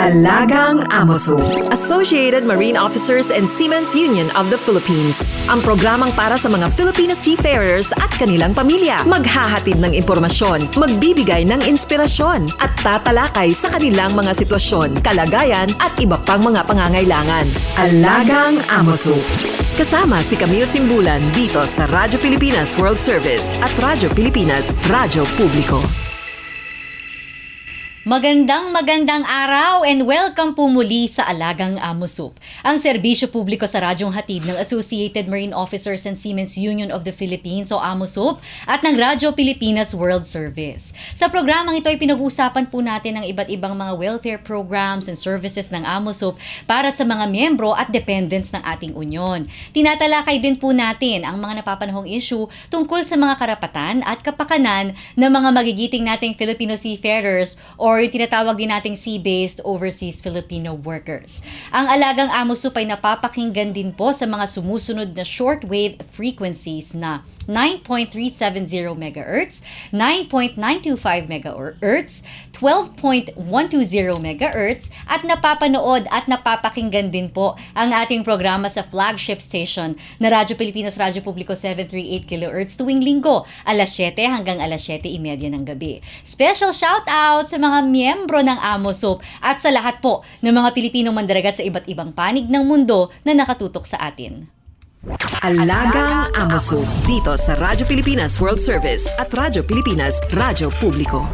Alagang Amoso, Associated Marine Officers and Seamen's Union of the Philippines. Ang programang para sa mga Filipino seafarers at kanilang pamilya. Maghahatid ng impormasyon, magbibigay ng inspirasyon, at tatalakay sa kanilang mga sitwasyon, kalagayan at iba pang mga pangangailangan. Alagang Amoso. Kasama si Camille Simbulan dito sa Radyo Pilipinas World Service at Radyo Pilipinas Radyo Publiko. Magandang araw and welcome po muli sa Alagang Amoso, ang serbisyo publiko sa radyong hatid ng Associated Marine Officers and Seamen's Union of the Philippines o AMOSUP at ng Radyo Pilipinas World Service. Sa programang ito ay pinag-uusapan po natin ang iba't ibang mga welfare programs and services ng AMOSUP para sa mga miyembro at dependents ng ating union. Tinatalakay din po natin ang mga napapanahong issue tungkol sa mga karapatan at kapakanan ng mga magigiting nating Filipino seafarers or yung tinatawag din nating sea-based overseas Filipino workers. Ang Alagang Amoso ay napapakinggan din po sa mga sumusunod na shortwave frequencies na 9.370 MHz, 9.925 MHz, 12.120 MHz at napapanood at napapakinggan din po ang ating programa sa flagship station na Radyo Pilipinas Radyo Publiko 738 kHz tuwing linggo, alas 7 hanggang alas 7:30 ng gabi. Special shout out sa mga miyembro ng AMOSUP at sa lahat po ng mga Pilipinong mandaragat sa iba't ibang panig ng mundo na nakatutok sa atin. Alagang Amoso dito sa Radyo Pilipinas World Service at Radyo Pilipinas Radyo Publiko.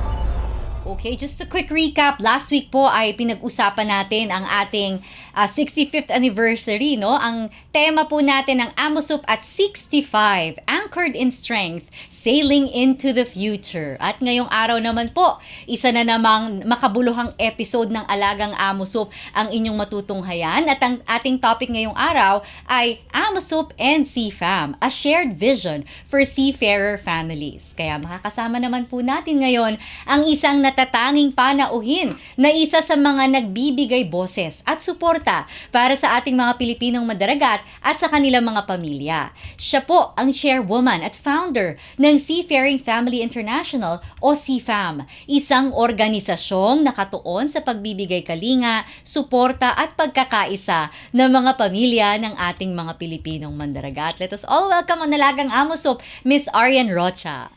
Okay, just a quick recap. Last week po ay pinag-usapan natin ang ating 65th anniversary, no? Ang tema po natin ng AMOSUP at 65, Anchored in Strength, Sailing into the Future. At ngayong araw naman po, isa na namang makabuluhang episode ng Alagang AMOSUP ang inyong matutunghayan. At ang ating topic ngayong araw ay AMOSUP and CFAM, a shared vision for seafarer families. Kaya makakasama naman po natin ngayon ang isang natatanging panauhin na isa sa mga nagbibigay boses at suporta para sa ating mga Pilipinong madaragat at sa kanilang mga pamilya. Siya po ang chairwoman at founder ng Seafaring Family International o CFAM, isang organisasyong nakatuon sa pagbibigay kalinga, suporta at pagkakaisa ng mga pamilya ng ating mga Pilipinong mandaragat. Let us all welcome ang Alagang Amoso, Miss Arian Rocha.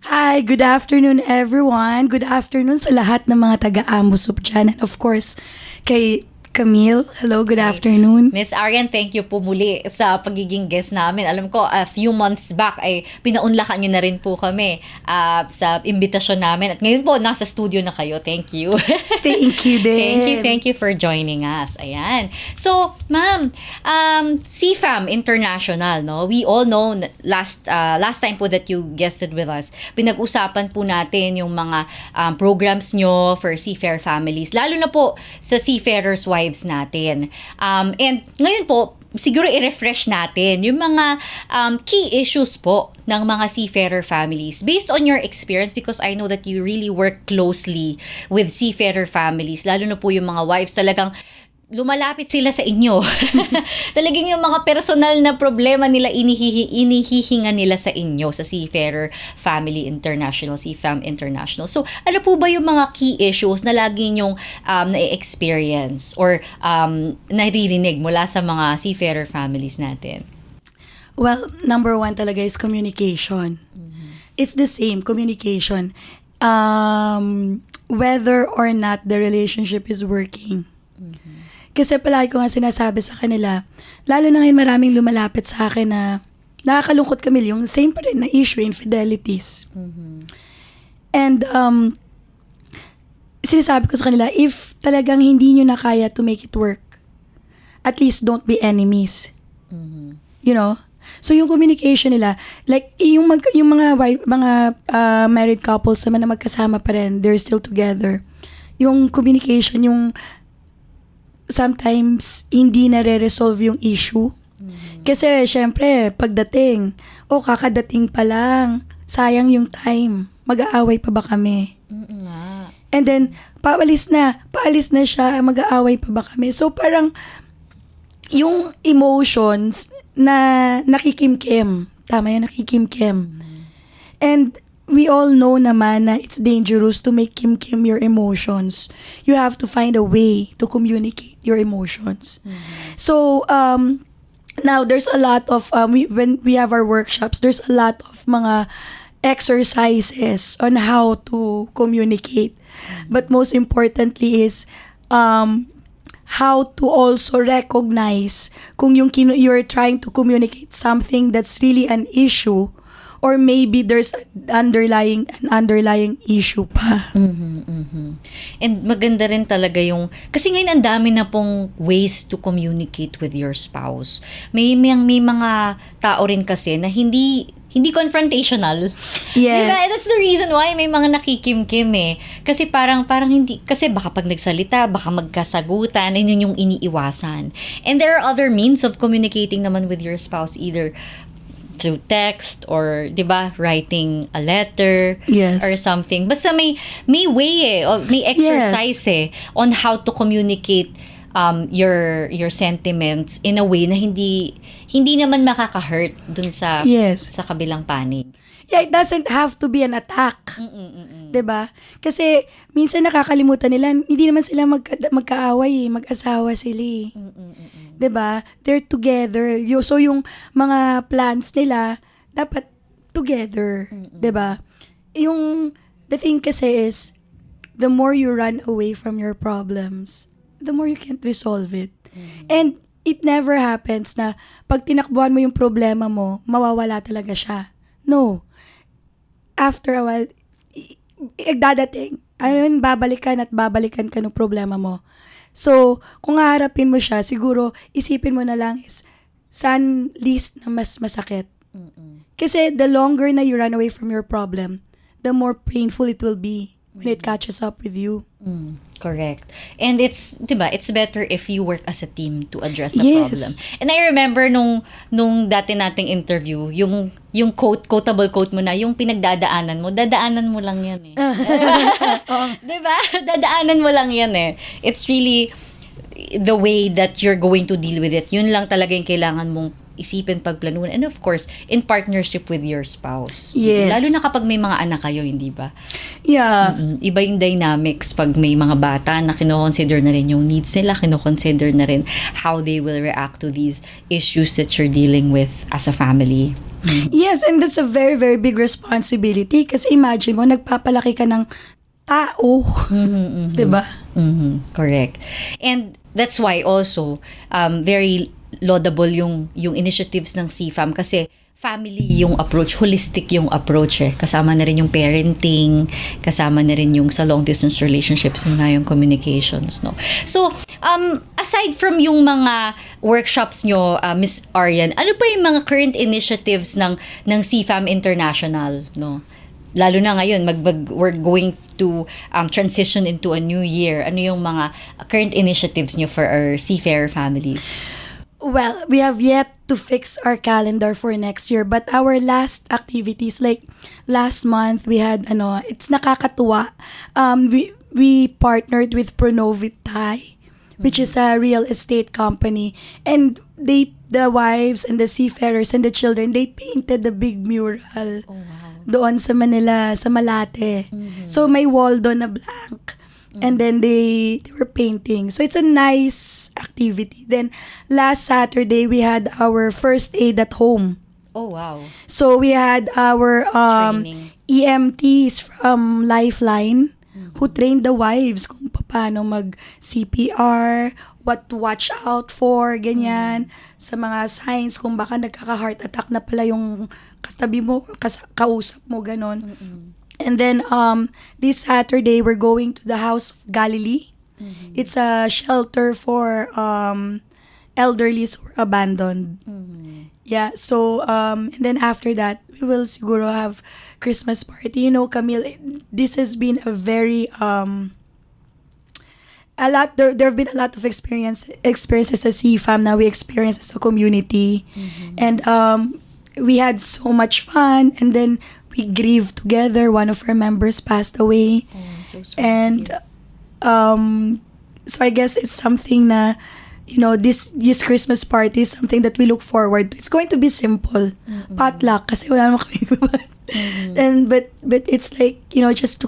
Hi, good afternoon everyone. Good afternoon sa lahat ng mga taga-AMOSUP dyan. And of course, kay Camille, hello, good afternoon. Miss Arian, thank you po muli sa pagiging guest namin. Alam ko, a few months back ay pinaunlakan nyo na rin po kami sa imbitasyon namin. At ngayon po, nasa studio na kayo. Thank you. Thank you din. Thank you for joining us. Ayan. So, ma'am, CFAM International, no? We all know, last time po that you guested with us, pinag-usapan po natin yung mga programs nyo for seafarer families, lalo na po sa seafarers' wives natin. And ngayon po, siguro i-refresh natin yung mga key issues po ng mga seafarer families based on your experience, because I know that you really work closely with seafarer families, lalo na po yung mga wives talagang lumalapit sila sa inyo. Talagang yung mga personal na problema nila inihihinga nila sa inyo sa Seafarer Family International, CFAM International. So, ano po ba yung mga key issues na lagi nyong na-experience or naririnig mula sa mga seafarer families natin? Well, number one talaga is communication. Mm-hmm. It's the same, communication. Whether or not the relationship is working. Mm-hmm. Kasi palagi ko nga sinasabi sa kanila, lalo na ngayon maraming lumalapit sa akin na nakakalungkot kami yung same pa rin na issue, infidelities. Mm-hmm. And sinasabi ko sa kanila, if talagang hindi nyo na kaya to make it work, at least don't be enemies. Mm-hmm. You know? So yung communication nila, like yung mga married couples naman na magkasama pa rin, they're still together. Yung communication, yung sometimes hindi nare-resolve yung issue. Mm-hmm. Kasi syempre, pagdating, kakadating pa lang, sayang yung time, mag-aaway pa ba kami? Mm-hmm. And then, paalis na siya, mag-aaway pa ba kami? So parang, yung emotions na nakikimkim, tama yun, nakikimkim. Mm-hmm. And we all know naman na it's dangerous to make kim your emotions. You have to find a way to communicate your emotions. So, now there's a lot of, when we have our workshops, there's a lot of mga exercises on how to communicate. But most importantly is, how to also recognize kung you're trying to communicate something that's really an issue, or maybe there's an underlying issue pa. And maganda rin talaga yung, kasi ngayon ang dami na pong ways to communicate with your spouse. May mga tao rin kasi na hindi confrontational. Yes. Diba? That's the reason why may mga nakikimkim eh. Kasi parang hindi, kasi baka pag nagsalita, baka magkasagutan, and yun yung iniiwasan. And there are other means of communicating naman with your spouse, either through text or, di ba, writing a letter, Yes. or something. Basta may way o may exercise on how to communicate your sentiments in a way na hindi naman makaka-hurt dun sa Yes. sa kabilang panig. Yeah, it doesn't have to be an attack. 'Di ba? Kasi minsan nakakalimutan nila, hindi naman sila magkaaway, mag-asawa sila. 'Di ba? They're together. So yung mga plans nila dapat together, 'di ba? The thing kasi is, the more you run away from your problems, the more you can't resolve it. And it never happens na pag tinakbuhan mo yung problema mo, mawawala talaga siya. No. After a while, dadating. Babalikan at babalikan ka ng problema mo. So, kung haharapin mo siya, siguro isipin mo na lang is, saan least na mas masakit. Kasi the longer na you run away from your problem, the more painful it will be when it catches up with you. Correct. And it's, diba, it's better if you work as a team to address a Yes. problem. And I remember nung dati nating interview, yung quotable quote mo na, yung pinagdadaanan mo, dadaanan mo lang yan eh. Diba? Dadaanan mo lang yan eh. It's really the way that you're going to deal with it. Yun lang talaga yung kailangan mong isipin, pagplanuhan. And of course, in partnership with your spouse. Yes. Lalo na kapag may mga anak kayo, hindi ba? Yeah. Iba yung dynamics pag may mga bata na kinoconsider na rin yung needs nila, kinoconsider na rin how they will react to these issues that you're dealing with as a family. Yes, and that's a very, very big responsibility. Kasi imagine mo, nagpapalaki ka ng tao. Diba? Correct. And that's why also, very laudable yung initiatives ng CFAM kasi family yung approach, holistic yung approach eh. Kasama na rin yung parenting, kasama na rin yung sa long distance relationships, yun nga yung communications, no? So, aside from yung mga workshops nyo, Miss Arian, ano pa yung mga current initiatives ng CFAM International, no? Lalo na ngayon, we're going to transition into a new year. Ano yung mga current initiatives nyo for our seafarer families? Well, we have yet to fix our calendar for next year, but our last activities, like last month, we had, it's nakakatuwa. We partnered with Pronovit Thai, which is a real estate company, and the wives and the seafarers and the children, they painted the big mural doon sa Manila, sa Malate. So may wall doon na blank. And then they were painting. So it's a nice activity. Then last Saturday, we had our first aid at home. Oh, wow. So we had our Training. EMTs from Lifeline who trained the wives kung paano mag-CPR, what to watch out for, ganyan. Sa mga signs kung baka nagkaka-heart attack na pala yung katabi mo, kausap mo, ganon. And then this Saturday, we're going to the House of Galilee. It's a shelter for elderly who are abandoned. Yeah, so and then after that, we will siguro have Christmas party. You know, Camille, this has been a very there have been a lot of experiences as CFAM na we experienced as a community. And we had so much fun, and then we grieved together. One of our members passed away. Oh, so sweet. And so I guess it's something na, this Christmas party is something that we look forward to. It's going to be simple. Potluck, kasi wala naman kami And but it's like, just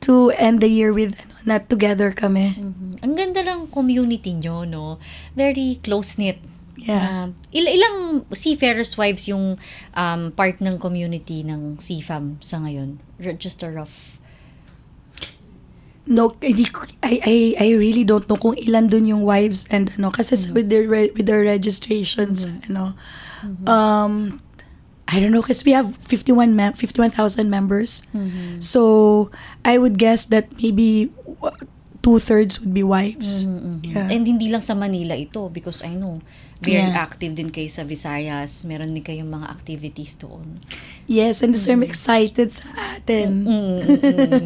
to end the year with not together kami. Ang ganda ng community nyo, no? Very close-knit. Yeah. Ilang seafarers wives yung part ng community ng CFAM sa ngayon? Just a rough... No, I really don't know kung ilan dun yung wives and kasi with their registrations, I don't know, because we have 51,000 members. So I would guess that maybe 2/3 would be wives. Yeah. And hindi lang sa Manila ito, because I know very Yeah. active din kayo sa Visayas. Meron din kayong mga activities doon. Yes, and so I'm excited sa atin.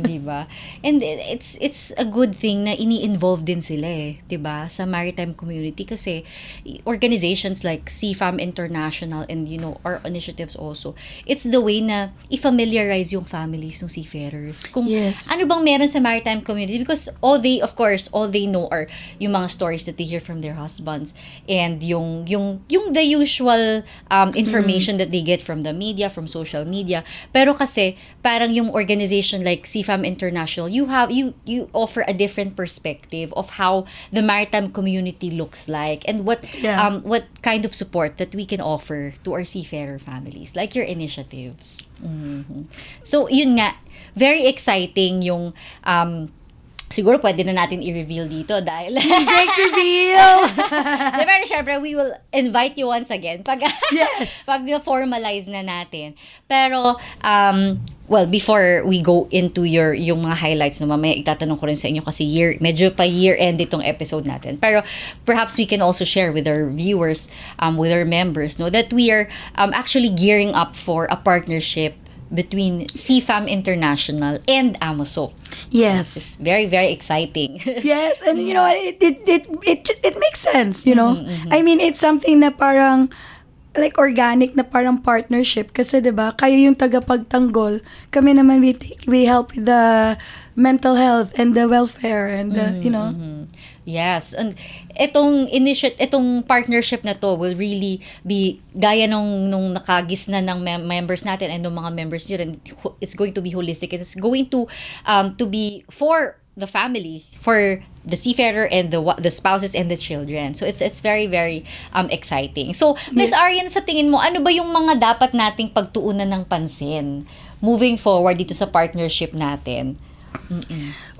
Di ba? And it's a good thing na ini-involve din sila eh, di ba? Sa maritime community, kasi organizations like CFAM International and our initiatives also, it's the way na i-familiarize yung families ng seafarers. Kung Yes. ano bang meron sa maritime community, because all they know are yung mga stories that they hear from their husbands, and yung the usual information that they get from the media, from social media. Pero kasi parang yung organization like CFAM International, you offer a different perspective of how the maritime community looks like, and what kind of support that we can offer to our seafarer families, like your initiatives. So yun nga, very exciting yung siguro pwede na natin i-reveal dito dahil Great reveal! pero syempre we will invite you once again pag Yes. pag formalize na natin. Pero well, before we go into yung mga highlights, no, mamaya itatanong ko rin sa inyo kasi medyo pa year-end itong episode natin. Pero perhaps we can also share with our viewers, with our members, no, that we are actually gearing up for a partnership between CFAM International and AMOSOP. Yes. It's very, very exciting. Yes, and it makes sense, I mean, it's something na parang like organic na parang partnership kasi 'di ba? Kayo yung tagapagtanggol, kami naman we help with the mental health and the welfare and the, Yes, and itong partnership na to will really be gaya nung nakagisna ng members natin and ng mga members nyo, and it's going to be holistic. It's going to be for the family, for the seafarer and the spouses and the children. So it's very, very exciting. So Miss Arian, sa tingin mo, ano ba yung mga dapat nating pagtuunan ng pansin moving forward dito sa partnership natin?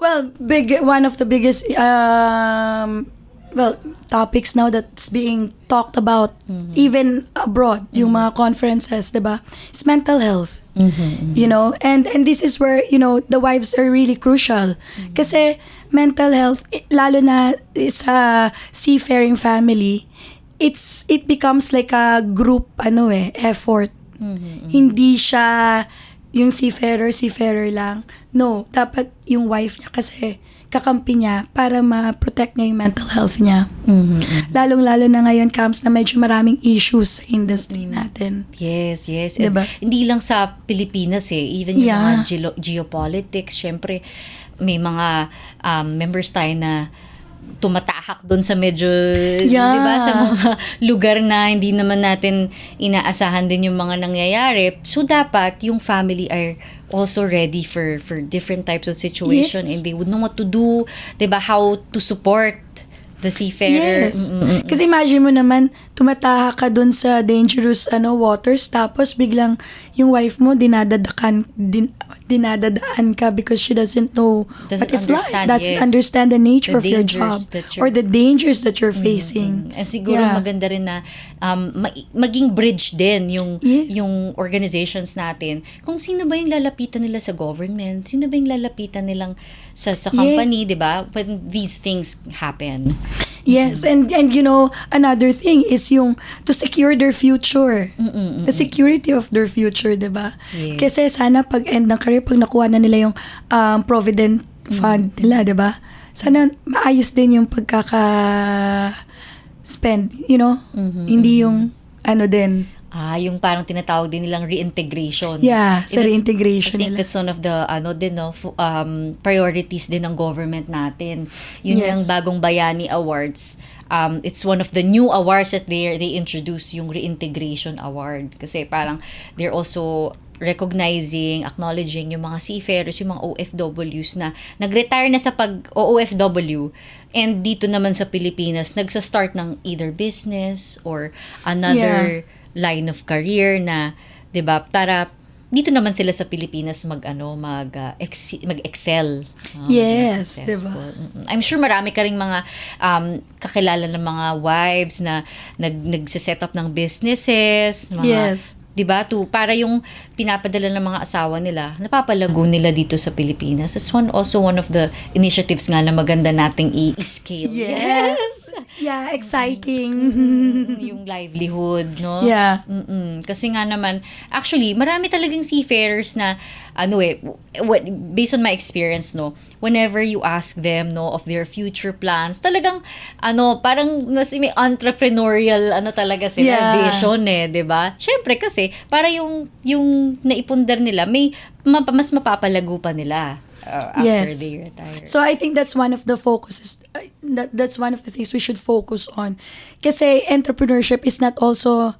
Well, one of the biggest topics now that's being talked about even abroad, yung mga conferences, 'di ba? Is mental health. And this is where, the wives are really crucial. Kasi mental health, lalo na sa seafaring family, it becomes like a group effort. Hindi siya yung seafarer lang. No, dapat yung wife niya kasi kakampi niya para ma-protect niya yung mental health niya. Lalong-lalo na ngayon, Kams, na medyo maraming issues sa industry natin. Yes. Diba? Hindi lang sa Pilipinas even yung mga geopolitics, syempre may mga members tayo na tumatahak doon sa medyo, di ba, sa mga lugar na hindi naman natin inaasahan din yung mga nangyayari. So, dapat yung family are also ready for different types of situation, and they would know what to do, di ba, how to support the seafarer. Yes. Kasi imagine mo naman, tumatahak ka dun sa dangerous waters, tapos biglang yung wife mo dinadadaan ka because she doesn't know what it's like. Doesn't understand the nature of your job or the dangers that you're facing. And siguro maganda rin na maging bridge din yung organizations natin. Kung sino ba yung lalapitan nila sa government, sino ba yung lalapitan nilang sa company, di ba? When these things happen. Yes, and another thing is yung to secure their future. The security of their future, 'di ba? Yes. Kasi sana pag end ng career, pag nakuha na nila yung provident fund nila, 'di ba? Sana maayos din yung pagkaka-spend, Hindi yung din. Yung parang tinatawag din nilang reintegration. Yeah, sa reintegration I think nila. that's one of the priorities din ng government natin. Yun yung Bagong Bayani Awards. It's one of the new awards that they introduce, yung reintegration award. Kasi parang they're also recognizing, acknowledging yung mga seafarers, yung mga OFWs na nag-retire na sa pag-OFW and dito naman sa Pilipinas, nagsa-start ng either business or another line of career na, 'di ba, para dito naman sila sa Pilipinas mag-excel. Yes, Successful. I'm sure marami ka ring mga kakilala ng mga wives na nagse-set up ng businesses, mga, Yes. 'di ba? Para yung pinapadala ng mga asawa nila, napapalago nila dito sa Pilipinas. It's also one of the initiatives nga na maganda nating i-scale. Yes. Yeah, exciting. Yung livelihood, no? Yeah. Kasi nga naman, actually, marami talagang seafarers na, based on my experience, no, whenever you ask them, no, of their future plans, talagang, parang may entrepreneurial, talaga sila, Yeah. vision di ba? Syempre kasi, para yung naipundar nila, mas mapapalago pa nila. After Yes. they retire. So I think that's one of the focuses. That's one of the things we should focus on. Kasi entrepreneurship is not also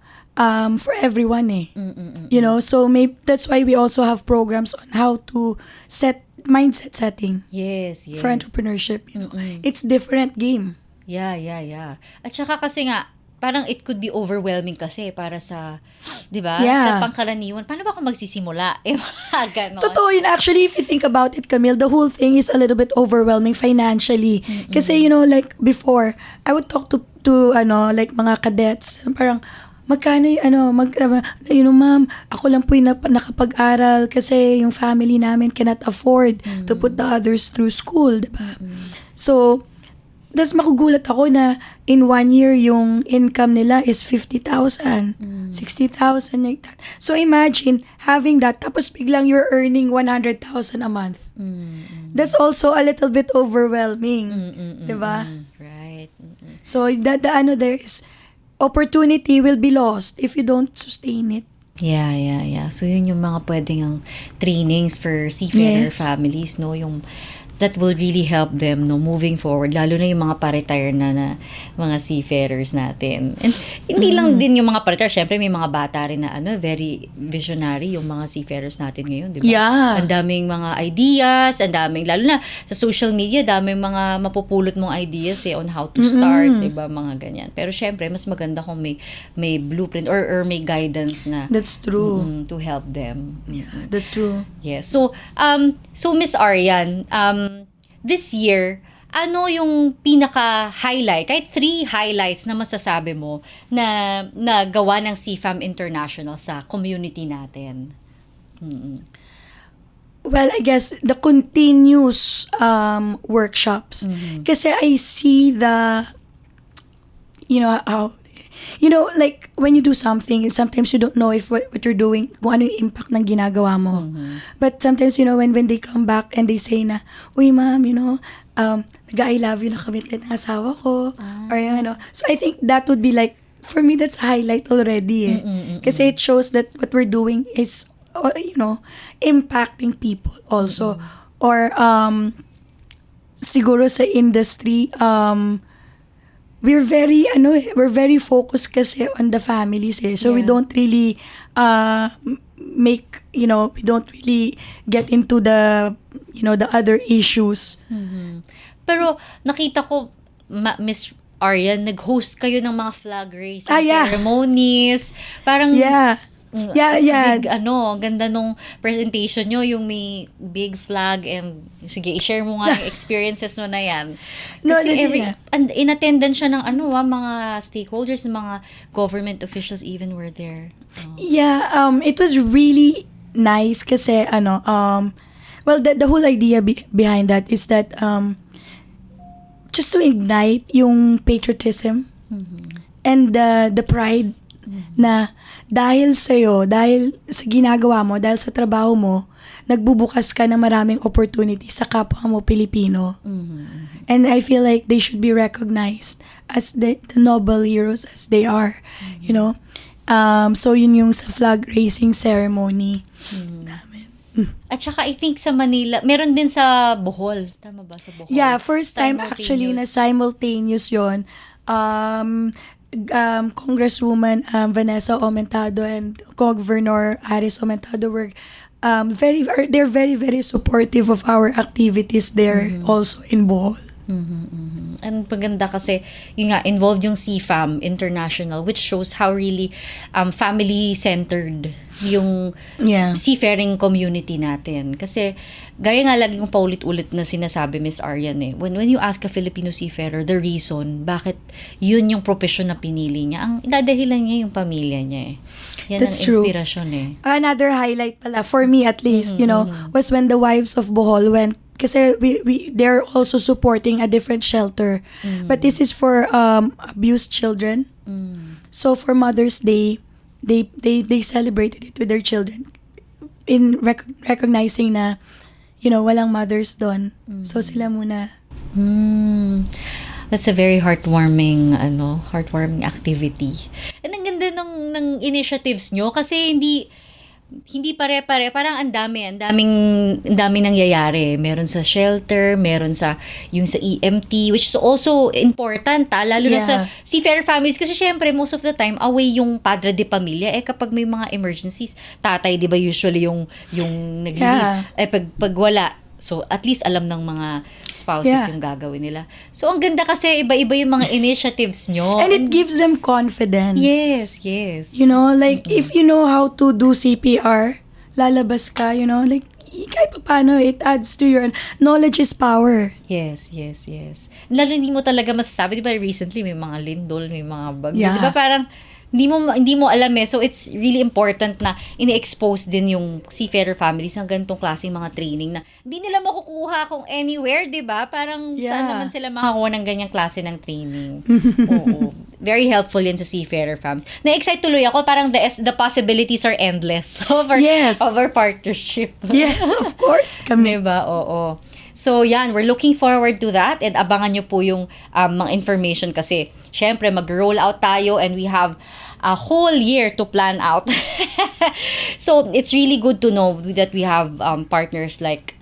for everyone You know, so maybe that's why we also have programs on how to set mindset setting Yes. for entrepreneurship. You know, it's different game. Yeah. At saka kasi nga, parang it could be overwhelming kasi para sa, di ba? Yeah. Sa pangkaraniwan, paano ba ako magsisimula? Mga ganon. Totoo yun. Actually, if you think about it, Camille, the whole thing is a little bit overwhelming financially. Kasi, you know, like before, I would talk to like mga cadets. Parang, magkano ma'am, ako lang po yung nakapag-aral kasi yung family namin cannot afford to put the others through school, diba? So, tas makugulat ako na in 1 year, yung income nila is 50,000, 60,000, like that. So imagine having that, tapos biglang you're earning 100,000 a month. That's also a little bit overwhelming, diba? Right. So there is opportunity will be lost if you don't sustain it. Yeah. So yun yung mga pwedeng ang trainings for seafarer Yes. families, no? Yung that will really help them, no, moving forward, lalo na yung mga pa-retire na mga seafarers natin. And hindi lang din yung mga pa-retire, syempre may mga bata rin na very visionary yung mga seafarers natin ngayon, di ba? Yeah. Ang daming mga ideas, lalo na sa social media, daming mga mapupulot mong ideas on how to start, di ba, mga ganyan. Pero syempre, mas maganda kung may blueprint or may guidance na That's true. to help them. That's true. Yes. So Miss Arian, this year, ano yung pinaka-highlight, kahit 3 highlights na masasabi mo na gawa ng CFAM International sa community natin? Well, I guess the continuous workshops. Kasi I see like when you do something, sometimes you don't know if what you're doing, kung ano yung impact ng ginagawa mo. But sometimes, when they come back and they say na, uy ma'am, nag-I love you na kami ng asawa ko. Or so I think that would be like, for me, that's a highlight already. Kasi it shows that what we're doing is, impacting people also. Or, siguro sa industry, we're very focused kasi on the families so we don't really we don't really get into the the other issues. Pero nakita ko, Miss Arian, nag-host kayo ng mga flag raising ceremonies. Parang Yeah. Big, ang ganda nung presentation nyo, yung may big flag and sige, i-share mo nga yung experiences mo na yan. Kasi in attendance siya ng mga stakeholders, mga government officials even were there. Yeah, it was really nice kasi well, the whole idea behind that is that just to ignite yung patriotism and the pride na dahil sa ginagawa mo, dahil sa trabaho mo, nagbubukas ka ng maraming opportunity sa kapwa mo Pilipino. And I feel like they should be recognized as the noble heroes as they are, So yun yung sa flag raising ceremony namin. At saka I think sa Manila, meron din sa Bohol. Tama ba sa Bohol? Yeah, first time actually na simultaneous yon. Congresswoman Vanessa Aumentado and Governor Aris Aumentado were they're very, very supportive of our activities there also in Bohol. And maganda kasi, yun nga, involved yung CFAM International, which shows how really family-centered yung Yeah. seafaring community natin. Kasi, gaya nga lagi kong paulit-ulit na sinasabi, Miss Arian when you ask a Filipino seafarer the reason bakit yun yung profession na pinili niya, ang dadahilan niya yung pamilya niya Yan That's ang true. inspirasyon Another highlight pala, for me at least, was when the wives of Bohol went, kasi they're also supporting a different shelter. But this is for abused children. So for Mother's Day, they celebrated it with their children in recognizing na, walang mothers doon. So sila muna. That's a very heartwarming activity. And ang ganda ng initiatives nyo kasi hindi pare-pare, parang ang daming nangyayari. Meron sa shelter, meron sa EMT, which is also important, lalo na sa seafarer families kasi syempre most of the time away yung padre de pamilya kapag may mga emergencies, tatay 'di ba usually yung nag-lead. Pag wala, so at least alam ng mga spouses yung gagawin nila. So ang ganda kasi iba-iba yung mga initiatives nyo. And it gives them confidence. Yes. If you know how to do CPR, lalabas ka, kahit pa paano, it adds to your knowledge is power. Yes. Lalo hindi mo talaga masasabi, di ba recently may mga lindol, may mga bagyo. Yeah. Di ba parang hindi mo alam So it's really important na ini-expose din yung seafarer families ng ganitong klaseng mga training na hindi nila makukuha kung anywhere, di ba? Parang saan naman sila makakuha ng ganyang klase ng training. Oo. Very helpful yan sa seafarer families. Na-excite tuloy ako, parang the possibilities are endless of our partnership. Yes, of course. Kami. Diba? Oo. So, yan, we're looking forward to that and abangan nyo po yung mga information kasi syempre mag-roll out tayo and we have a whole year to plan out. So, it's really good to know that we have partners like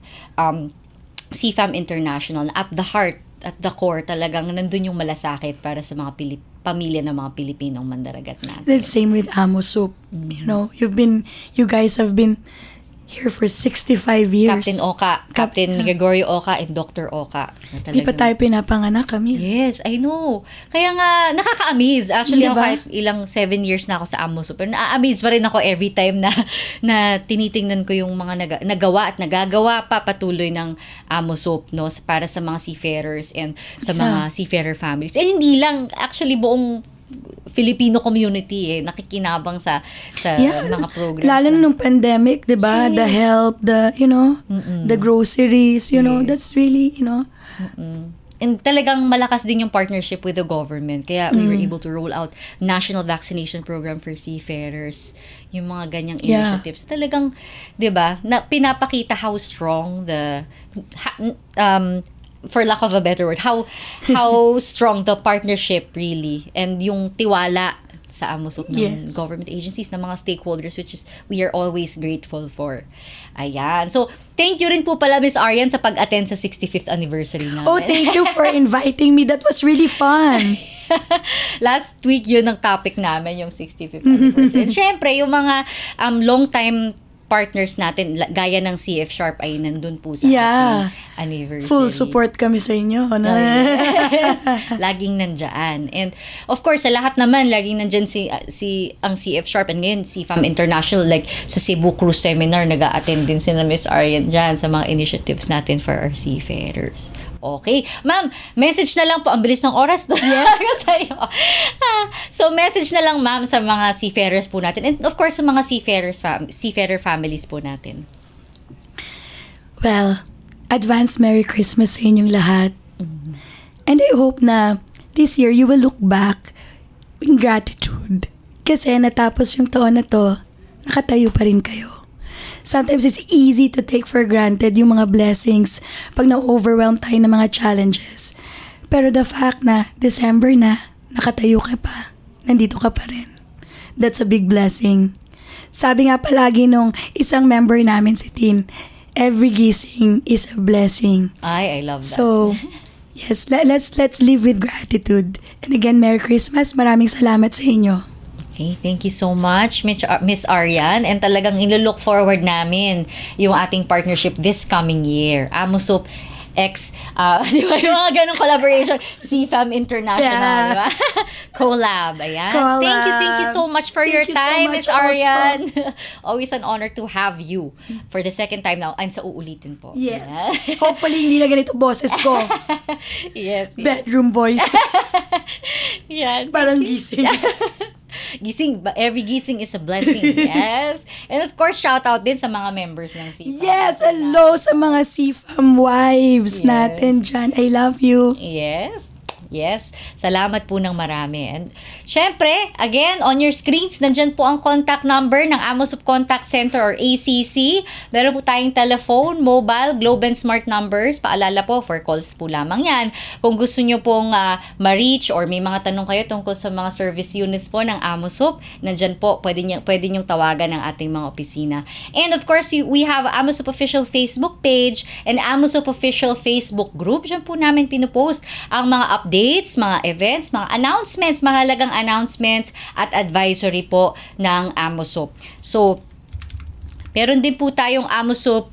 CFAM International. At the heart, at the core, talagang nandun yung malasakit para sa mga pamilya ng mga Pilipinong mandaragat natin. The same with Amo Soup. You guys have been here for 65 years. Captain Oka, Captain Gregorio Oka, and Dr. Oka. Di pa tayo pinapanganak, Camille. Yes, I know. Kaya nga, nakaka-amaze. Actually, Diba? ako kahit ilang 7 years na ako sa Amoso, pero na-amaze pa rin ako every time na tinitingnan ko yung mga nagawa at nagagawa pa patuloy ng Amosop, para sa mga seafarers and sa mga seafarer families. And hindi lang, actually, buong Filipino community nakikinabang sa mga programs. Lalo nung pandemic, 'di ba? The help, the groceries, that's really, And talagang malakas din yung partnership with the government. Kaya we were able to roll out national vaccination program for seafarers. Yung mga ganyang initiatives. Talagang, 'di ba? Na pinapakita how strong for lack of a better word, how strong the partnership really and yung tiwala sa Amosop ng government agencies, ng mga stakeholders, which is we are always grateful for. Ayan. So, thank you rin po pala, Miss Arian, sa pag-attend sa 65th anniversary namin. Oh, thank you for inviting me. That was really fun. Last week yun ang topic namin, yung 65th anniversary. And syempre, yung mga long-time partners natin, gaya ng CF Sharp ay nandun po sa ating anniversary. Full support kami sa inyo. Yes. Laging nandyan. And of course, sa lahat naman, laging nandyan ang CF Sharp and ngayon, CFAM International, like sa Cebu Cruise Seminar, nag-a-attend din sila Miss Arian dyan sa mga initiatives natin for our seafarers. Okay. Ma'am, message na lang po. Ang bilis ng oras. Yes. So, message na lang, ma'am, sa mga seafarers po natin. And of course, sa mga seafarer families po natin. Well, advance Merry Christmas sa inyong lahat. And I hope na this year you will look back in gratitude. Kasi natapos yung taon na to, nakatayo pa rin kayo. Sometimes it's easy to take for granted yung mga blessings pag na-overwhelm tayo ng mga challenges. Pero the fact na December na, nakatayo ka pa, nandito ka pa rin. That's a big blessing. Sabi nga palagi nung isang member namin si Tin, every gising is a blessing. I love that. So, Yes, let's live with gratitude. And again, Merry Christmas. Maraming salamat sa inyo. Okay, thank you so much, Miss Arian. And talagang ilo-look forward namin yung ating partnership this coming year. Amo Soup di ba yung mga ganong collaboration? CFAM International, Yeah. di ba? Collab, ayan. Collab. Thank you so much for Thank your you so time, much Miss Arian. Always an honor to have you for the second time now. And sa uulitin po. Yes. Ayan. Hopefully, hindi na ganito boses ko. Yes. Bedroom voice. Yan. Parang gising. Every gising is a blessing. Yes. And of course, shout out din sa mga members ng CFAM. Yes, hello sa mga CFAM wives Yes. natin dyan. I love you. Yes. Yes. Salamat po ng marami. And syempre, again, on your screens, nandyan po ang contact number ng Amo Soup Contact Center or ACC. Meron po tayong telephone, mobile, Globe and Smart numbers. Paalala po, for calls po lamang yan. Kung gusto nyo pong ma-reach or may mga tanong kayo tungkol sa mga service units po ng Amo Soup, nandyan po, pwede nyong tawagan ng ating mga opisina. And of course, we have Amo Soup official Facebook page and Amo Soup official Facebook group. Diyan po namin pinupost ang mga updates, mga events, mga announcements, mahalagang announcements at advisory po ng Amo Soup. So, meron din po tayong Amo Soup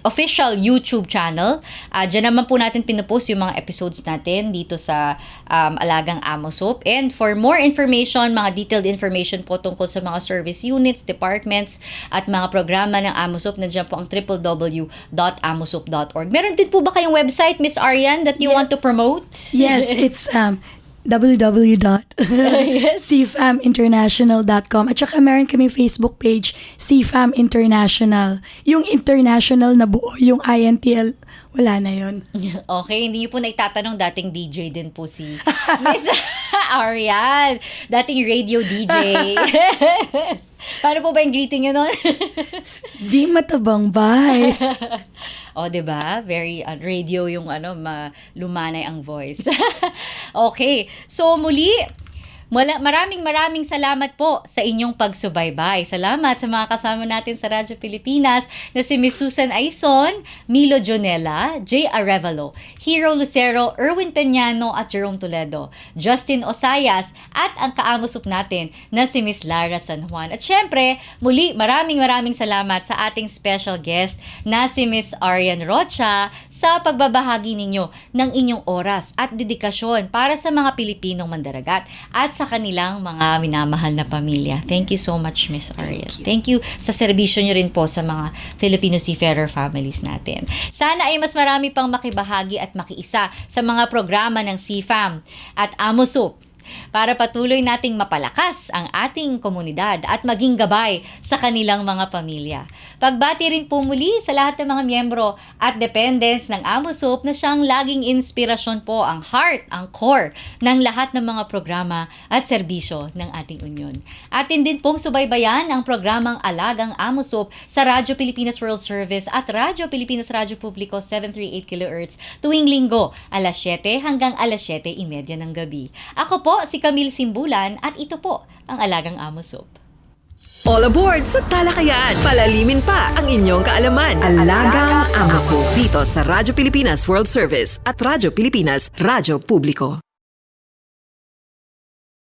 official YouTube channel. Diyan naman po natin pinupost yung mga episodes natin dito sa Alagang Amo Soup. And for more information, mga detailed information po tungkol sa mga service units, departments, at mga programa ng Amo Soup, nandiyan po ang www.amosoup.org. Meron din po ba kayong website, Miss Arian, that you Yes. want to promote? Yes, it's www.cfaminternational.com at saka meron kaming Facebook page, CFAM International. Yung international na buo, yung INTL, wala na yun. Okay, hindi niyo po naitatanong, dating DJ din po si Miss Arian. Dating radio DJ. Paano po ba yung greeting nyo nun? Di matabang bay. O, diba? Very radio yung lumanay ang voice. Okay. So, muli, maraming salamat po sa inyong pagsubaybay. Salamat sa mga kasama natin sa Radyo Pilipinas na si Miss Susan Aison, Milo Jonella, J. Arevalo, Hero Lucero, Erwin Peñano at Jerome Toledo, Justin Osayas at ang kaamusup natin na si Miss Lara San Juan. At syempre, muli maraming salamat sa ating special guest na si Miss Arian Rocha sa pagbabahagi ninyo ng inyong oras at dedikasyon para sa mga Pilipinong mandaragat at sa kanilang mga minamahal na pamilya. Thank you so much, Miss Arian. Thank you sa serbisyo nyo rin po sa mga Filipino seafarer families natin. Sana ay mas marami pang makibahagi at makiisa sa mga programa ng CFAM at Amo Soup para patuloy nating mapalakas ang ating komunidad at maging gabay sa kanilang mga pamilya. Pagbati rin po muli sa lahat ng mga miyembro at dependents ng Amo Soup na siyang laging inspirasyon po, ang heart, ang core ng lahat ng mga programa at serbisyo ng ating union. Atin din pong subaybayan ang programang Alagang Amo Soup sa Radyo Pilipinas World Service at Radyo Pilipinas Radyo Publiko 738 kHz tuwing linggo, alas 7 hanggang alas 7:30 ng gabi. Ako po si Camille Simbulan at ito po ang Alagang Amo Soup. All aboard sa talakayan. Palalimin pa ang inyong kaalaman. Alagang Amo Soup dito sa Radyo Pilipinas World Service at Radyo Pilipinas Radyo Publiko.